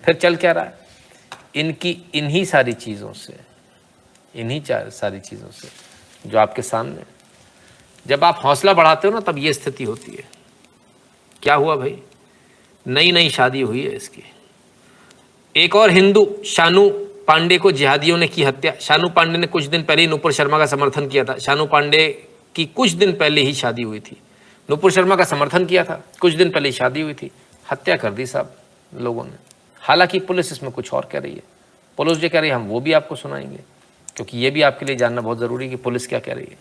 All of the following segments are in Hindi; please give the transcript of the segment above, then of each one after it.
फिर चल क्या रहा है? इन्हीं सारी चीज़ों से जो आपके सामने, जब आप हौसला बढ़ाते हो ना, तब ये स्थिति होती है। क्या हुआ भाई? नई शादी हुई है इसकी। एक और हिंदू शानू पांडे को जिहादियों ने की हत्या। शानू पांडे ने कुछ दिन पहले ही नुपुर शर्मा का समर्थन किया था। शानू पांडे की कुछ दिन पहले ही शादी हुई थी, नुपुर शर्मा का समर्थन किया था, कुछ दिन पहले ही शादी हुई थी, हत्या कर दी साहब लोगों ने। हालांकि पुलिस इसमें कुछ और कह रही है। पुलिस जो कह रही है हम वो भी आपको सुनाएंगे, क्योंकि ये भी आपके लिए जानना बहुत जरूरी है कि पुलिस क्या कह रही है।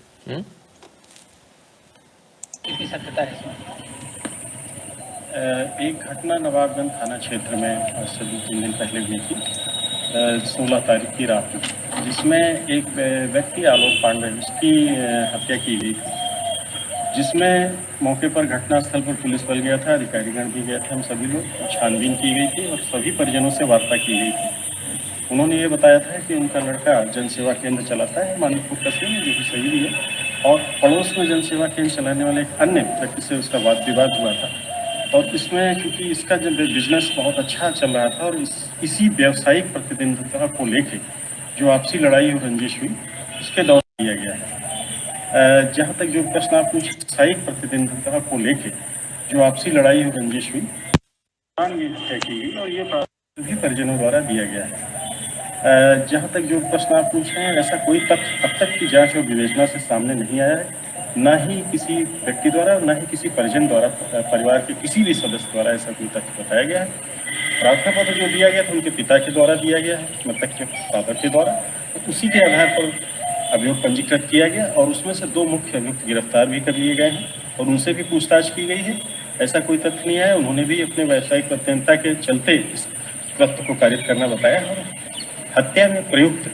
कितनी सत्यता है इसमें? एक घटना नवाबगंज थाना क्षेत्र में आज से 2-3 दिन पहले हुई थी, 16 तारीख की रात में, जिसमें एक व्यक्ति आलोक पांडे, उसकी हत्या की गई थी, जिसमें मौके पर घटनास्थल पर पुलिस बल गया था, अधिकारीगण भी गए थे, हम सभी लोग, छानबीन की गई थी और सभी परिजनों से वार्ता की गई थी। उन्होंने ये बताया था कि उनका लड़का जनसेवा केंद्र चलाता है मानिकपुर कस्बे में, जो कि सही भी है, और पड़ोस में जनसेवा केंद्र चलाने वाले एक अन्य व्यक्ति से उसका वाद विवाद हुआ था। और इसमें क्योंकि इसका जब बिजनेस बहुत अच्छा चल रहा था और इसी व्यावसायिक प्रतिद्वंद्विता को लेके जो आपसी लड़ाई और रंजिश हुई, उसके दौरान किया गया है। जहाँ तक जो प्रश्न आप पूछे, व्यावसायिक प्रतिद्वंद्विता को लेके जो आपसी लड़ाई और रंजिश हुई, ये हत्या की गई और ये भी परिजनों द्वारा दिया गया है। जहाँ तक जो प्रश्न आप पूछ रहे हैं, ऐसा कोई तथ्य अब तक की जांच और विवेचना से सामने नहीं आया है, न ही किसी व्यक्ति द्वारा, न ही किसी परिजन द्वारा, परिवार के किसी भी सदस्य द्वारा ऐसा कोई तथ्य बताया गया है। प्रार्थना पत्र जो दिया गया था उनके पिता के द्वारा दिया गया है, मृतक के फादर के द्वारा, तो उसी के आधार पर अभियोग पंजीकृत किया गया और उसमें से 2 मुख्य अभियुक्त गिरफ्तार भी कर लिए गए हैं और उनसे भी पूछताछ की गई है। ऐसा कोई तथ्य नहीं आया, उन्होंने भी अपने व्यावसायिक प्रतिद्वंद्विता के चलते इस कृत्य को कारित करना बताया और हत्या में प्रयुक्त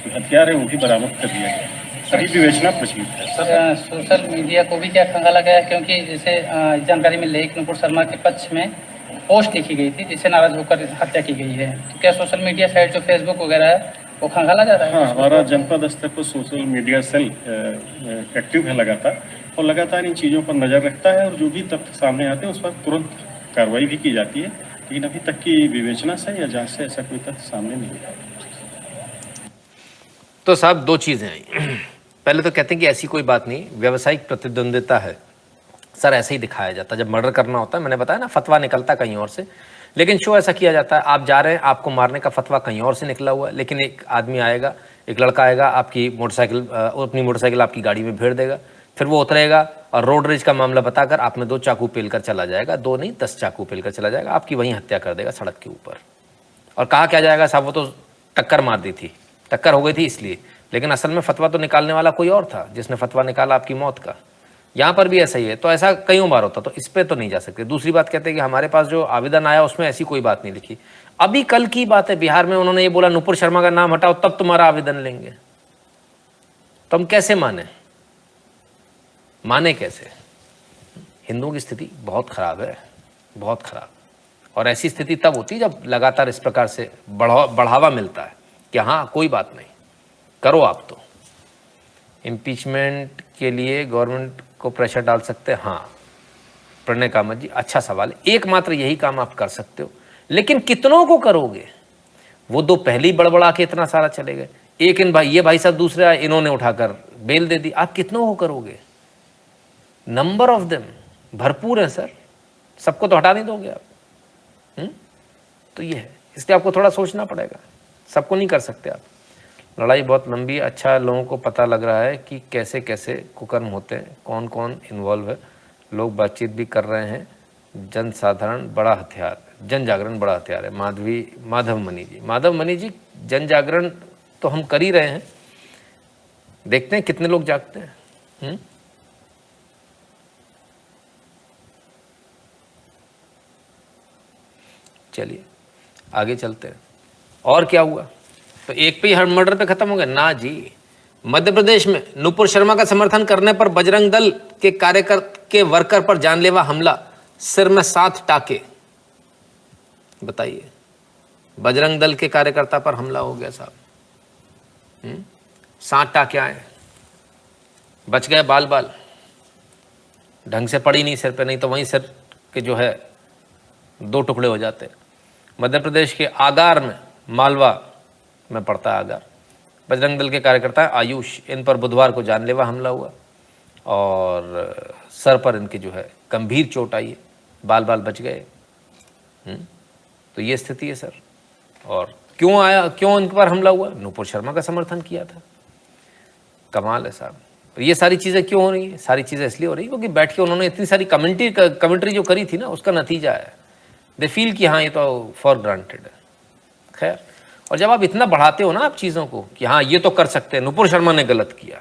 जो हथियार है वो भी बरामद कर दिया गया। सभी विवेचना प्रचलित है। सोशल मीडिया को भी क्या खंगाला गया, क्योंकि जैसे जानकारी मिल रही है नुपुर शर्मा के पक्ष में पोस्ट लिखी गई थी जिससे नाराज होकर हत्या की गई है, तो क्या सोशल मीडिया साइट जो फेसबुक वगैरह है वो खंगाला जा रहा है? हाँ, हमारा जनपद स्तर पर सोशल मीडिया सेल एक्टिव है लगातार और लगातार इन चीज़ों पर नज़र रखता है और जो भी तथ्य सामने आते हैं उस पर तुरंत कार्रवाई भी की जाती है, लेकिन अभी तक की विवेचना से या जांच से ऐसा कोई तथ्य सामने नहीं आया। तो साहब 2 चीज़ें आई। पहले तो कहते हैं कि ऐसी कोई बात नहीं, व्यावसायिक प्रतिद्वंद्विता है। सर ऐसे ही दिखाया जाता है, जब मर्डर करना होता है, मैंने बताया ना, फतवा निकलता कहीं और से, लेकिन शो ऐसा किया जाता है, आप जा रहे हैं, आपको मारने का फतवा कहीं और से निकला हुआ है, लेकिन एक आदमी आएगा, एक लड़का आएगा, आपकी मोटरसाइकिल, अपनी मोटरसाइकिल आपकी गाड़ी में भेड़ देगा, फिर वो उतरेगा और रोड रेज का मामला बताकर आप में 2 चाकू पेल कर चला जाएगा, 2 नहीं 10 चाकू पेल कर चला जाएगा, आपकी वहीं हत्या कर देगा सड़क के ऊपर। और कहा क्या जाएगा साहब, वो तो टक्कर मार दी थी, टक्कर हो गई थी इसलिए, लेकिन असल में फतवा तो निकालने वाला कोई और था जिसने फतवा निकाला आपकी मौत का। यहाँ पर भी ऐसा ही है, तो ऐसा कईयों बार होता, तो इस पे तो नहीं जा सकते। दूसरी बात कहते हैं कि हमारे पास जो आवेदन आया उसमें ऐसी कोई बात नहीं लिखी। अभी कल की बात है, बिहार में उन्होंने ये बोला नुपुर शर्मा का नाम हटाओ तब तुम्हारा आवेदन लेंगे, तो हम कैसे माने कैसे? हिंदुओं की स्थिति बहुत खराब है, बहुत खराब। और ऐसी स्थिति तब होती है जब लगातार इस प्रकार से बढ़ावा मिलता है कि हाँ कोई बात नहीं, करो आप। तो इम्पीचमेंट के लिए गवर्नमेंट को प्रेशर डाल सकते हैं, हाँ प्रणय कामत जी, अच्छा सवाल है। एकमात्र यही काम आप कर सकते हो, लेकिन कितनों को करोगे? वो 2 पहले ही बड़बड़ा के इतना सारा चले गए, एक इन भाई, ये भाई साहब दूसरे आए, इन्होंने उठाकर बेल दे दी, आप कितनों को करोगे? नंबर ऑफ देम भरपूर है सर, सबको तो हटा नहीं दोगे आप। तो ये है, इसलिए आपको थोड़ा सोचना पड़ेगा, सबको नहीं कर सकते आप। लड़ाई बहुत लंबी है। अच्छा, लोगों को पता लग रहा है कि कैसे कैसे कुकर्म होते हैं, कौन कौन इन्वॉल्व है, लोग बातचीत भी कर रहे हैं। जन साधारण बड़ा हथियार, जन जागरण बड़ा हथियार है। माधव मनी जी, जन जागरण तो हम कर ही रहे हैं, देखते हैं कितने लोग जागते हैं। चलिए आगे चलते हैं, और क्या हुआ? तो एक पे ही हर मर्डर पे खत्म हो गया ना जी। मध्य प्रदेश में नुपुर शर्मा का समर्थन करने पर बजरंग दल के कार्यकर्ता के वर्कर पर जानलेवा हमला, सिर में 7 टाके। बताइए, बजरंग दल के कार्यकर्ता पर हमला हो गया साहब, 7 टाके आए, बच गए बाल, ढंग से पड़ी नहीं सिर पे, नहीं तो वहीं सिर के जो है 2 टुकड़े हो जाते। मध्य प्रदेश के आगार में, मालवा में पड़ता है आगार, बजरंग दल के कार्यकर्ता आयुष, इन पर बुधवार को जानलेवा हमला हुआ और सर पर इनके जो है गंभीर चोट आई है, बाल बाल बच गए। तो ये स्थिति है सर। और क्यों इन पर हमला हुआ? नूपुर शर्मा का समर्थन किया था। कमाल है साहब। तो ये सारी चीज़ें क्यों हो रही है? सारी चीज़ें इसलिए हो रही है क्योंकि बैठ के उन्होंने इतनी सारी कमेंट्री जो करी थी ना, उसका नतीजा है। दे फील कि हाँ ये तो फॉर ग्रांटेड है। खैर, और जब आप इतना बढ़ाते हो ना आप चीज़ों को कि हाँ ये तो कर सकते हैं, नूपुर शर्मा ने गलत किया,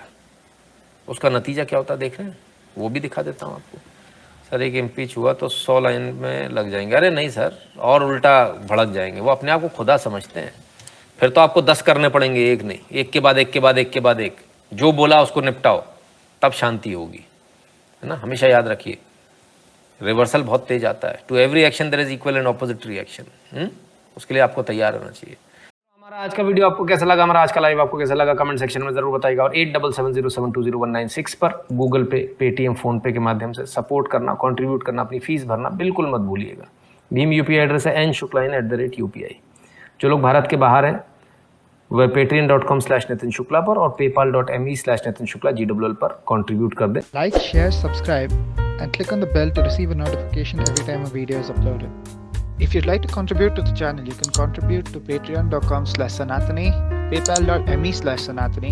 उसका नतीजा क्या होता है देख रहे हैं? वो भी दिखा देता हूँ आपको। सर एक इम्पीच हुआ तो 100 लाइन में लग जाएंगे। अरे नहीं सर, और उल्टा भड़क जाएंगे। वो अपने आप को खुदा समझते हैं। फिर तो आपको 10 करने पड़ेंगे, एक नहीं, एक के बाद एक के बाद एक के बाद एक। जो बोला उसको निपटाओ, तब शांति होगी, है ना। हमेशा याद रखिए, रिवर्सल बहुत तेज आता है। To every action there is equal and opposite reaction. उसके लिए आपको तैयार रहना चाहिए। हमारा आज का वीडियो आपको कैसा लगा, हमारा आज का लाइव आपको कैसा लगा, कमेंट सेक्शन में जरूर बताइएगा। और 8770720196 पर गूगल पे, पेटीएम, फोन पे के माध्यम से सपोर्ट करना, कंट्रीब्यूट करना, अपनी फीस भरना बिल्कुल मत भूलिएगा। भीम यूपीआई एड्रेस है n.shukla@UPI। जो लोग भारत के बाहर हैं वह patreon.com/नितिन शुक्ला पर और paypal.me/नितिन शुक्ला GWL पर कंट्रीब्यूट कर दें। Like, share, subscribe, and click on the bell to receive a notification every time a video is uploaded. If you'd like to contribute to the channel, you can contribute to patreon.com/Sanatani, paypal.me/Sanatani,